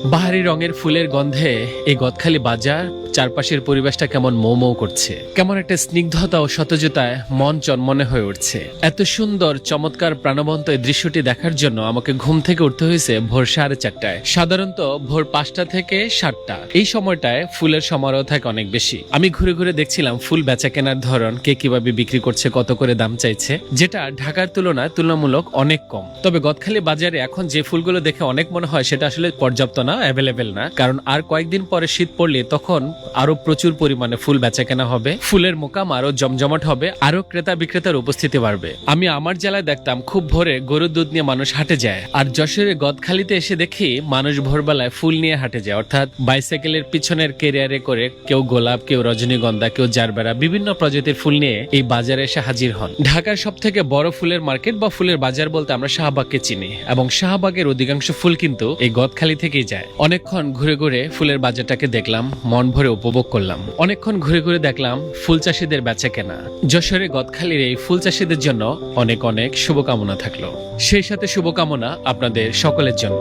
বাহারি রঙের ফুলের গন্ধে এই গদখালি বাজার, চারপাশের পরিবেশটা কেমন মৌ মৌ করছে, কেমন একটা স্নিগ্ধতা ও সতেজতায় মন চনমনে হয়ে উঠছে। এত সুন্দর চমৎকার প্রাণবন্ত এই দৃশ্যটি দেখার জন্য আমাকে ঘুম থেকে উঠতে হয়েছে ভোর 4:30টায়। সাধারণত ভোর 5টা থেকে 7টা এই সময়টায় ফুলের সমারোহ থাকে অনেক বেশি। আমি ঘুরে ঘুরে দেখছিলাম ফুল বেচা কেনার ধরন, কে কিভাবে বিক্রি করছে, কত করে দাম চাইছে, যেটা ঢাকার তুলনায় তুলনামূলক অনেক কম। তবে গদখালি বাজারে এখন যে ফুলগুলো দেখে অনেক মনে হয় সেটা আসলে পর্যাপ্ত না, অ্যাভেলেবেল না, কারণ আর কয়েকদিন পরে শীত পড়লে তখন আরো প্রচুর পরিমাণে ফুল বেচা কেনা হবে, ফুলের মোকাম আরো জমজমাট হবে, আরো ক্রেতা বিক্রেতার উপস্থিতি বাড়বে। আমি আমার জেলায় দেখতাম খুব ভোরে গরুর দুধ নিয়ে মানুষ হাটে যায়, আর যশোরে গদখালিতে এসে দেখি মানুষ ভোরবেলায় ফুল নিয়ে হাটে যায়, অর্থাৎ বাইসাইকেলের পিছনের ক্যারিয়ারে করে কেউ গোলাপ, কেউ রজনীগন্ধা, কেউ জারবেরা, বিভিন্ন প্রজাতির ফুল নিয়ে এই বাজারে এসে হাজির হন। ঢাকার সব থেকে বড় ফুলের মার্কেট বা ফুলের বাজার বলতে আমরা শাহবাগকে চিনি, এবং শাহবাগের অধিকাংশ ফুল কিন্তু এই গদখালি থেকেই যায়। অনেকক্ষণ ঘুরে ঘুরে ফুলের বাজারটাকে দেখলাম, মন ভরে উপভোগ করলাম। অনেকক্ষণ ঘুরে ঘুরে দেখলাম ফুল চাষিদের বেচা কেনা। যশোরে গদখালির এই ফুল চাষিদের জন্য অনেক অনেক শুভকামনা থাকলো, সেই সাথে শুভকামনা আপনাদের সকলের জন্য।